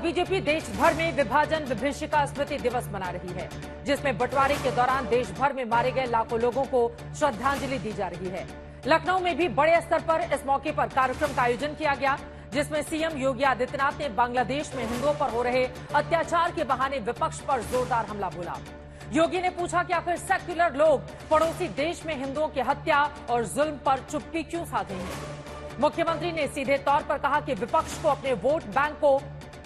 BJP देश भर में विभाजन विभीषिका स्मृति दिवस मना रही है, जिसमें बंटवारे के दौरान देश भर में मारे गए लाखों लोगों को श्रद्धांजलि दी जा रही है। लखनऊ में भी बड़े स्तर पर इस मौके पर कार्यक्रम का आयोजन किया गया, जिसमें सीएम योगी आदित्यनाथ ने बांग्लादेश में हिंदुओं पर हो रहे अत्याचार के बहाने विपक्ष पर जोरदार हमला बोला। योगी ने पूछा कि आखिर सेक्युलर लोग पड़ोसी देश में हिंदुओं की हत्या और जुल्म पर चुप्पी क्यों साधे हैं। मुख्यमंत्री ने सीधे तौर पर कहा कि विपक्ष को अपने वोट बैंक को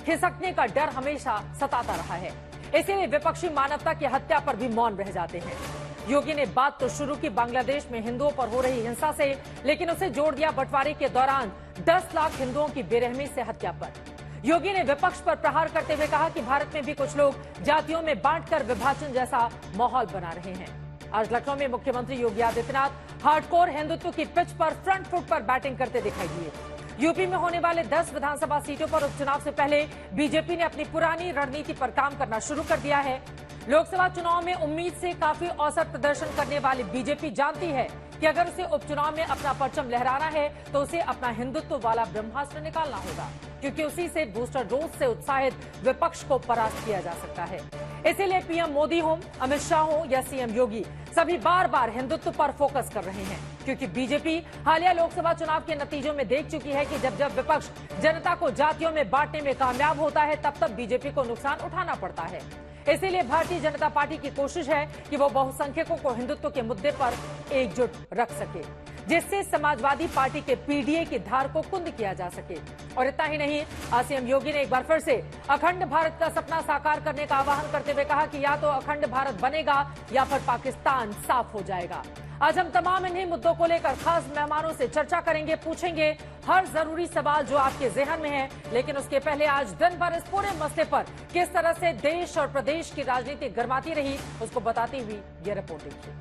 खिसकने का डर हमेशा सताता रहा है, इसीलिए विपक्षी मानवता की हत्या पर भी मौन रह जाते हैं। योगी ने बात तो शुरू की बांग्लादेश में हिंदुओं पर हो रही हिंसा से, लेकिन उसे जोड़ दिया बंटवारे के दौरान 10 लाख हिंदुओं की बेरहमी से हत्या पर। योगी ने विपक्ष पर प्रहार करते हुए कहा कि भारत में भी कुछ लोग जातियों में बांटकर विभाजन जैसा माहौल बना रहे हैं। आज लखनऊ में मुख्यमंत्री योगी आदित्यनाथ हार्डकोर हिंदुत्व की पिच पर फ्रंट फुट पर बैटिंग करते दिखाई दिए। यूपी में होने वाले 10 विधानसभा सीटों पर उपचुनाव से पहले बीजेपी ने अपनी पुरानी रणनीति पर काम करना शुरू कर दिया है। लोकसभा चुनाव में उम्मीद से काफी औसत प्रदर्शन करने वाली बीजेपी जानती है कि अगर उसे उपचुनाव में अपना परचम लहराना है तो उसे अपना हिंदुत्व वाला ब्रह्मास्त्र निकालना होगा, क्योंकि उसी से बूस्टर डोज से उत्साहित विपक्ष को परास्त किया जा सकता है। इसीलिए पीएम मोदी हो, अमित शाह हो या सीएम योगी, सभी बार बार हिंदुत्व पर फोकस कर रहे हैं, क्योंकि बीजेपी हालिया लोकसभा चुनाव के नतीजों में देख चुकी है कि जब जब विपक्ष जनता को जातियों में बांटने में कामयाब होता है, तब तब बीजेपी को नुकसान उठाना पड़ता है। इसीलिए भारतीय जनता पार्टी की कोशिश है कि वो बहुसंख्यकों को हिंदुत्व के मुद्दे पर एकजुट रख सके, जिससे समाजवादी पार्टी के पीडीए की धार को कुंद किया जा सके। और इतना ही नहीं, सीएम योगी ने एक बार फिर से अखंड भारत का सपना साकार करने का आह्वान करते हुए कहा कि या तो अखंड भारत बनेगा या फिर पाकिस्तान साफ हो जाएगा। आज हम तमाम इन्हीं मुद्दों को लेकर खास मेहमानों से चर्चा करेंगे, पूछेंगे हर जरूरी सवाल जो आपके जहन में है। लेकिन उसके पहले आज दिन भर इस पूरे मसले पर किस तरह से देश और प्रदेश की राजनीति गर्माती रही, उसको बताती हुई ये रिपोर्ट देखिए।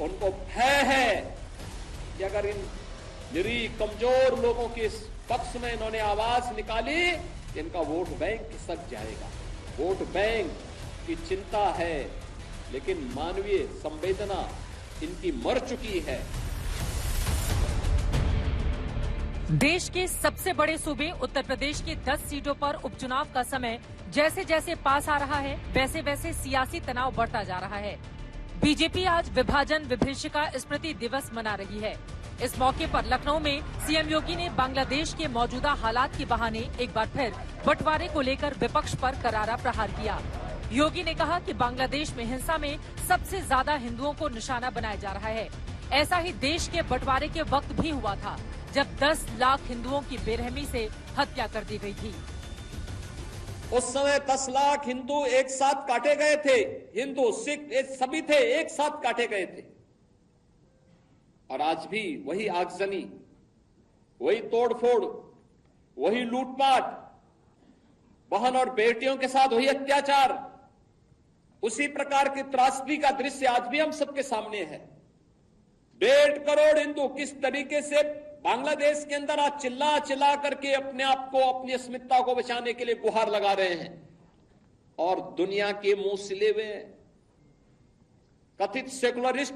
उनको भय है कि अगर इन निरीह कमजोर लोगों के इस पक्ष में इन्होंने आवाज निकाली, इनका वोट बैंक खिसक जाएगा। वोट बैंक की चिंता है, लेकिन मानवीय संवेदना इनकी मर चुकी है। देश के सबसे बड़े सूबे उत्तर प्रदेश की 10 सीटों पर उपचुनाव का समय जैसे जैसे पास आ रहा है, वैसे वैसे सियासी तनाव बढ़ता जा रहा है। बीजेपी आज विभाजन विभीषिका स्मृति दिवस मना रही है। इस मौके पर लखनऊ में सीएम योगी ने बांग्लादेश के मौजूदा हालात के बहाने एक बार फिर बंटवारे को लेकर विपक्ष पर करारा प्रहार किया। योगी ने कहा कि बांग्लादेश में हिंसा में सबसे ज्यादा हिंदुओं को निशाना बनाया जा रहा है। ऐसा ही देश के बंटवारे के वक्त भी हुआ था, जब 10 लाख हिंदुओं की बेरहमी से हत्या कर दी गई थी। उस समय 10 लाख हिंदू एक साथ काटे गए थे। हिंदू सिख सभी थे, एक साथ काटे गए थे। और आज भी वही आगजनी, वही तोड़फोड़, वही लूटपाट, बहन और बेटियों के साथ वही अत्याचार, उसी प्रकार की त्रासदी का दृश्य आज भी हम सबके सामने है। 1.5 करोड़ हिंदू किस तरीके से बांग्लादेश के अंदर आज चिल्ला चिल्ला करके अपने आप को, अपनी अस्मिता को बचाने के लिए गुहार लगा रहे हैं, और दुनिया के मुंह सिले हुए कथित सेकुलरिस्ट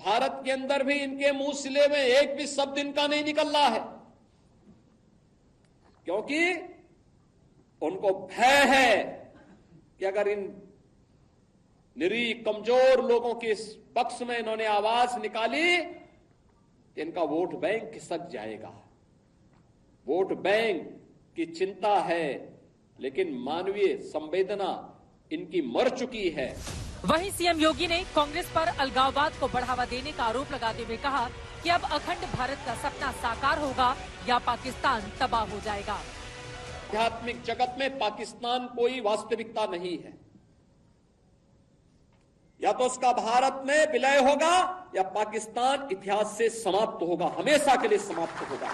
भारत के अंदर भी इनके मुंह सिले हुए, एक भी शब्द इनका नहीं निकल रहा है, क्योंकि उनको भय है कि अगर इन निरीह कमजोर लोगों के इस पक्ष में इन्होंने आवाज निकाली, इनका वोट बैंक खिसक जाएगा। वोट बैंक की चिंता है, लेकिन मानवीय संवेदना इनकी मर चुकी है। वहीं सीएम योगी ने कांग्रेस पर अलगाववाद को बढ़ावा देने का आरोप लगाते हुए कहा कि अब अखंड भारत का सपना साकार होगा या पाकिस्तान तबाह हो जाएगा। आध्यात्मिक जगत में पाकिस्तान कोई वास्तविकता नहीं है। या तो उसका भारत में विलय होगा या पाकिस्तान इतिहास से समाप्त होगा, हमेशा के लिए समाप्त होगा।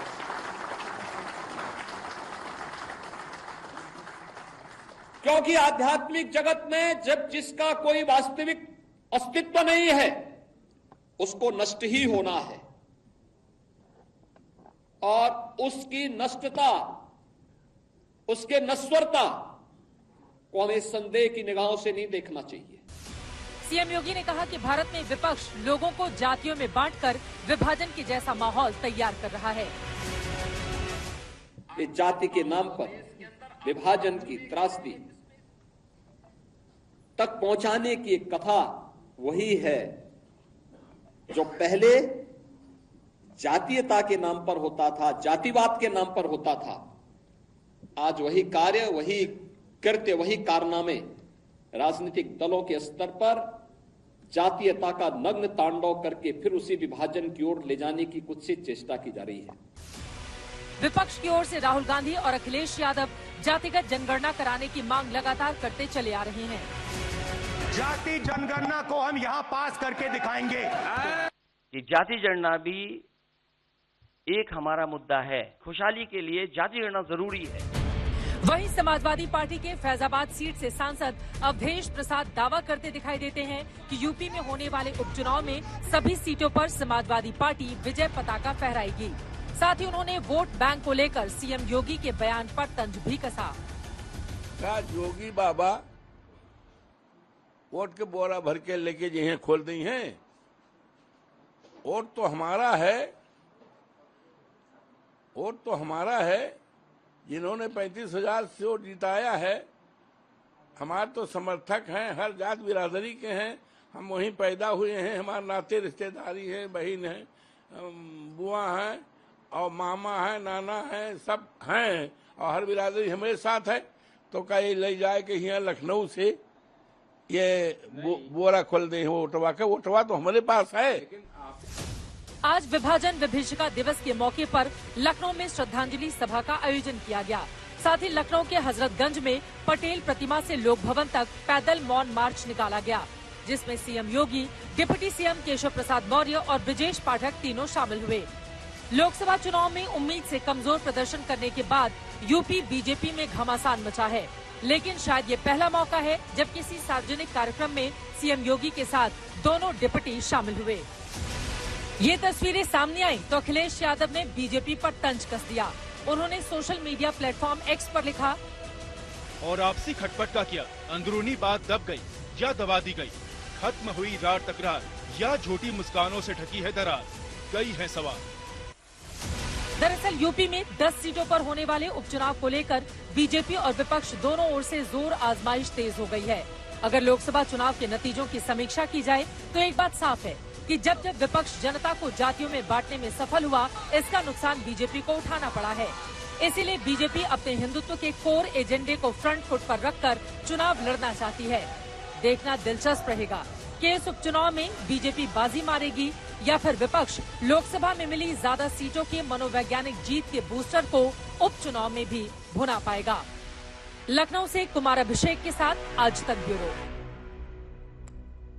क्योंकि आध्यात्मिक जगत में जब जिसका कोई वास्तविक अस्तित्व नहीं है, उसको नष्ट ही होना है। और उसकी नष्टता, उसके नश्वरता को हमें संदेह की निगाहों से नहीं देखना चाहिए। सीएम योगी ने कहा कि भारत में विपक्ष लोगों को जातियों में बांटकर विभाजन के जैसा माहौल तैयार कर रहा है। इस जाति के नाम पर विभाजन की त्रासदी तक पहुंचाने की एक कथा वही है जो पहले जातीयता के नाम पर होता था, जातिवाद के नाम पर होता था। आज वही कार्य, वही कृत्य, वही कारनामे राजनीतिक दलों के स्तर पर जातीयता का नग्न तांडव करके फिर उसी विभाजन की ओर ले जाने की कुत्सित चेष्टा की जा रही है। विपक्ष की ओर से राहुल गांधी और अखिलेश यादव जातिगत जनगणना कराने की मांग लगातार करते चले आ रहे हैं। जाति जनगणना को हम यहाँ पास करके दिखाएंगे। ये जाति जनगणना भी एक हमारा मुद्दा है। खुशहाली के लिए जाति जनगणना जरूरी है। वहीं समाजवादी पार्टी के फैजाबाद सीट से सांसद अवधेश प्रसाद दावा करते दिखाई देते हैं कि यूपी में होने वाले उपचुनाव में सभी सीटों पर समाजवादी पार्टी विजय पताका फहराएगी। साथ ही उन्होंने वोट बैंक को लेकर सीएम योगी के बयान पर तंज भी कसा। योगी बाबा वोट के बोरा भर के लेके जिन्हें खोल दी हैं, वोट तो हमारा है, वोट तो हमारा है। जिन्होंने 35,000 से वोट जिताया है, हमारे तो समर्थक हैं, हर जात बिरादरी के हैं। हम वहीं पैदा हुए हैं, हमारे नाते रिश्तेदारी है, बहन है, बुआ है और मामा है, नाना है, सब हैं और हर बिरादरी हमारे साथ है। तो क्या ये ले जाए कि यहाँ लखनऊ से ये बोरा खोल दे वोटवा का? वोटवा तो हमारे पास है। आज विभाजन विभीषिका दिवस के मौके पर लखनऊ में श्रद्धांजलि सभा का आयोजन किया गया। साथ ही लखनऊ के हजरतगंज में पटेल प्रतिमा से लोक भवन तक पैदल मौन मार्च निकाला गया, जिसमें सीएम योगी, डिप्टी सीएम केशव प्रसाद मौर्य और ब्रजेश पाठक तीनों शामिल हुए। लोकसभा चुनाव में उम्मीद से कमजोर प्रदर्शन करने के बाद यूपी बीजेपी में घमासान मचा है, लेकिन शायद ये पहला मौका है जब किसी सार्वजनिक कार्यक्रम में सीएम योगी के साथ दोनों डिप्टी शामिल हुए। ये तस्वीरें सामने आई तो अखिलेश यादव ने बीजेपी पर तंज कस दिया। उन्होंने सोशल मीडिया प्लेटफॉर्म एक्स पर लिखा, और आपसी खटपट का किया, अंदरूनी बात दब गई या दबा दी गई, खत्म हुई रार तकरार या झूठी मुस्कानों से ढकी है दरार, कई है सवाल। दरअसल यूपी में 10 सीटों पर होने वाले उपचुनाव को लेकर बीजेपी और विपक्ष दोनों ओर से जोर आजमाइश तेज हो गई है। अगर लोकसभा चुनाव के नतीजों की समीक्षा की जाए तो एक बात साफ है कि जब जब विपक्ष जनता को जातियों में बांटने में सफल हुआ, इसका नुकसान बीजेपी को उठाना पड़ा है। इसीलिए बीजेपी अपने हिंदुत्व के कोर एजेंडे को फ्रंट फुट पर रखकर चुनाव लड़ना चाहती है। देखना दिलचस्प रहेगा कि इस उपचुनाव में बीजेपी बाजी मारेगी या फिर विपक्ष लोकसभा में मिली ज्यादा सीटों के मनोवैज्ञानिक जीत के बूस्टर को उपचुनाव में भी भुना पाएगा। लखनऊ से कुमार अभिषेक के साथ आज तक ब्यूरो।